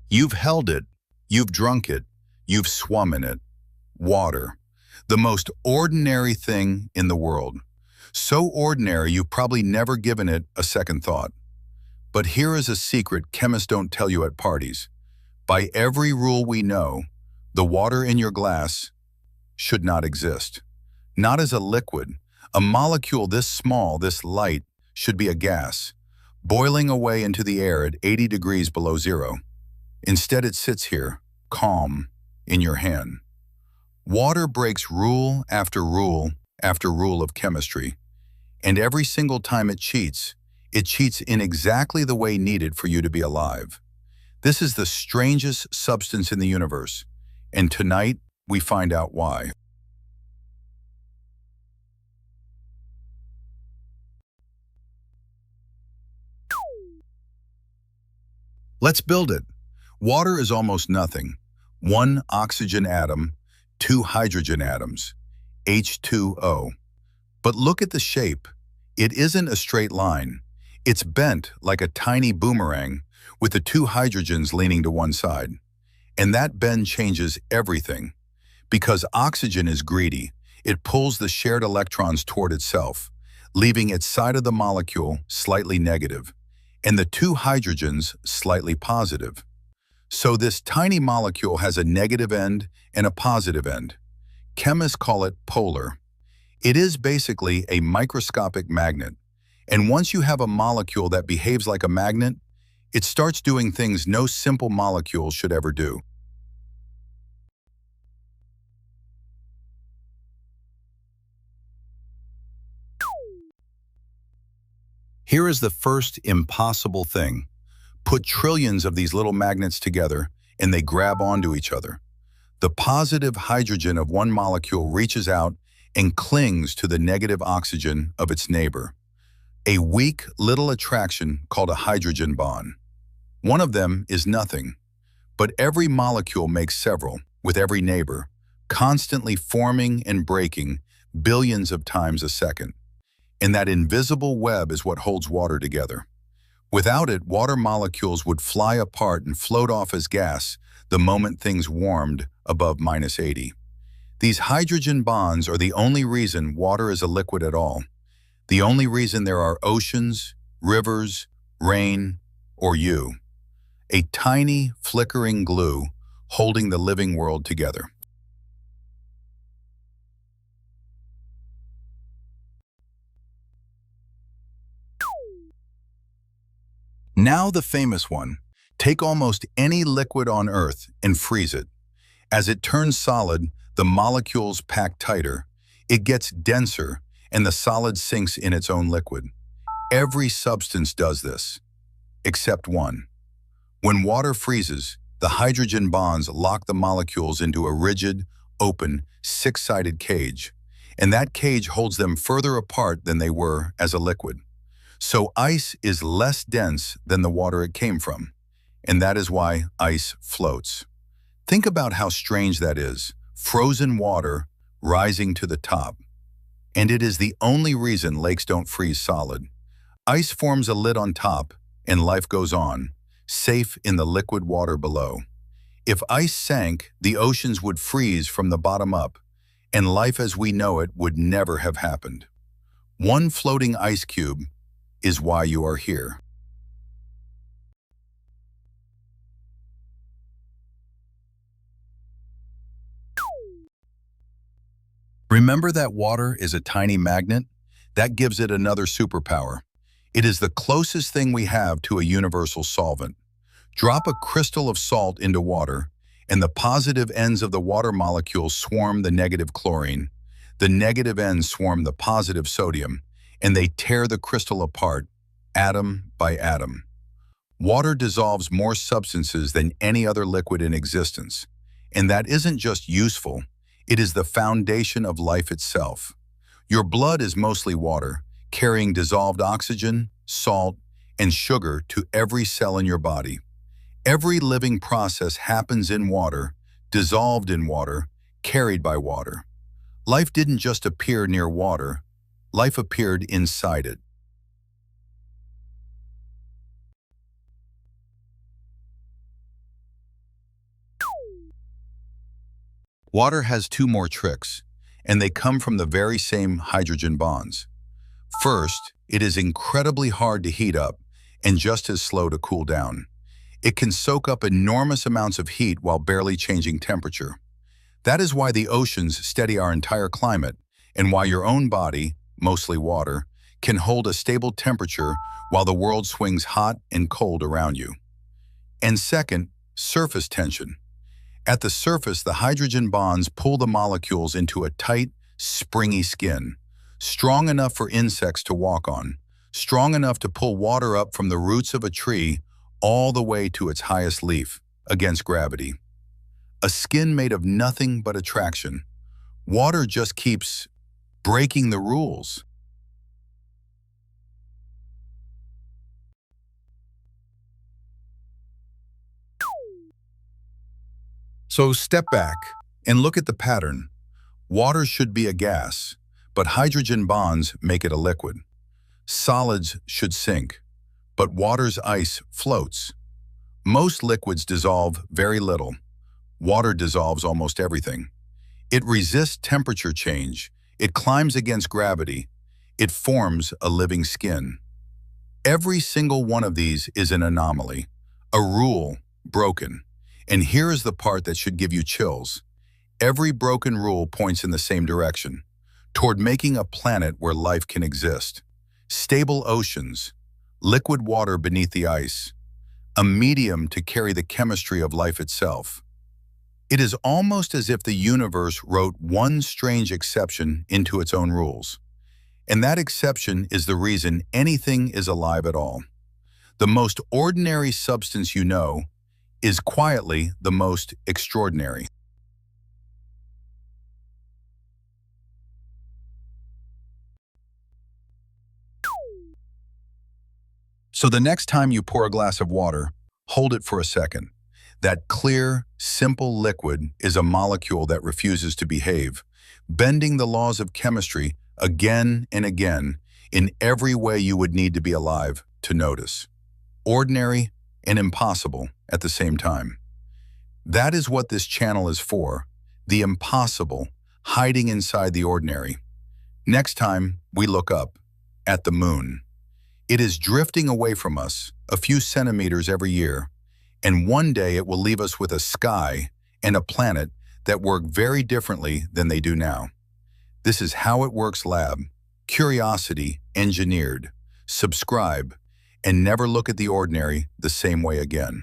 You've held it, you've drunk it, you've swum in it. Water, the most ordinary thing in the world. So ordinary you've probably never given it a second thought. But here is a secret chemists don't tell you at parties. By every rule we know, the water in your glass should not exist. Not as a liquid. A molecule this small, this light, should be a gas, boiling away into the air at 80 degrees below zero. Instead it sits here, calm, in your hand. Water breaks rule after rule after rule of chemistry, and every single time it cheats in exactly the way needed for you to be alive. This is the strangest substance in the universe, and tonight we find out why. Let's build it. Water is almost nothing. One oxygen atom, two hydrogen atoms, H2O. But look at the shape. It isn't a straight line. It's bent like a tiny boomerang with the two hydrogens leaning to one side. And that bend changes everything. Because oxygen is greedy, it pulls the shared electrons toward itself, leaving its side of the molecule slightly negative, and the two hydrogens slightly positive. So this tiny molecule has a negative end and a positive end. Chemists call it polar. It is basically a microscopic magnet. And once you have a molecule that behaves like a magnet, it starts doing things no simple molecule should ever do. Here is the first impossible thing. Put trillions of these little magnets together, and they grab onto each other. The positive hydrogen of one molecule reaches out and clings to the negative oxygen of its neighbor. A weak little attraction called a hydrogen bond. One of them is nothing, but every molecule makes several, with every neighbor, constantly forming and breaking billions of times a second. And that invisible web is what holds water together. Without it, water molecules would fly apart and float off as gas the moment things warmed above -80. These hydrogen bonds are the only reason water is a liquid at all. The only reason there are oceans, rivers, rain, or you. A tiny, flickering glue holding the living world together. Now the famous one. Take almost any liquid on Earth and freeze it. As it turns solid, the molecules pack tighter. It gets denser, and the solid sinks in its own liquid. Every substance does this, except one. When water freezes, the hydrogen bonds lock the molecules into a rigid, open, six-sided cage, and that cage holds them further apart than they were as a liquid. So ice is less dense than the water it came from, and that is why ice floats. Think about how strange that is, frozen water rising to the top. And it is the only reason lakes don't freeze solid. Ice forms a lid on top, and life goes on, safe in the liquid water below. If ice sank, the oceans would freeze from the bottom up, and life as we know it would never have happened. One floating ice cube is why you are here. Remember that water is a tiny magnet? That gives it another superpower. It is the closest thing we have to a universal solvent. Drop a crystal of salt into water, and the positive ends of the water molecules swarm the negative chlorine. The negative ends swarm the positive sodium, and they tear the crystal apart, atom by atom. Water dissolves more substances than any other liquid in existence. And that isn't just useful, it is the foundation of life itself. Your blood is mostly water, carrying dissolved oxygen, salt, and sugar to every cell in your body. Every living process happens in water, dissolved in water, carried by water. Life didn't just appear near water, life appeared inside it. Water has two more tricks, and they come from the very same hydrogen bonds. First, it is incredibly hard to heat up and just as slow to cool down. It can soak up enormous amounts of heat while barely changing temperature. That is why the oceans steady our entire climate and why your own body, mostly water, can hold a stable temperature while the world swings hot and cold around you. And second, surface tension. At the surface, the hydrogen bonds pull the molecules into a tight, springy skin, strong enough for insects to walk on, strong enough to pull water up from the roots of a tree all the way to its highest leaf, against gravity. A skin made of nothing but attraction. Water just keeps breaking the rules. So step back and look at the pattern. Water should be a gas, but hydrogen bonds make it a liquid. Solids should sink, but water's ice floats. Most liquids dissolve very little. Water dissolves almost everything. It resists temperature change. It climbs against gravity. It forms a living skin. Every single one of these is an anomaly, a rule broken. And here is the part that should give you chills. Every broken rule points in the same direction, toward making a planet where life can exist. Stable oceans, liquid water beneath the ice, a medium to carry the chemistry of life itself. It is almost as if the universe wrote one strange exception into its own rules. And that exception is the reason anything is alive at all. The most ordinary substance you know is quietly the most extraordinary. So the next time you pour a glass of water, hold it for a second. That clear, simple liquid is a molecule that refuses to behave, bending the laws of chemistry again and again in every way you would need to be alive to notice. Ordinary and impossible at the same time. That is what this channel is for, the impossible hiding inside the ordinary. Next time we look up at the moon. It is drifting away from us a few centimeters every year, and one day it will leave us with a sky and a planet that work very differently than they do now. This is How It Works Lab, curiosity engineered. Subscribe and never look at the ordinary the same way again.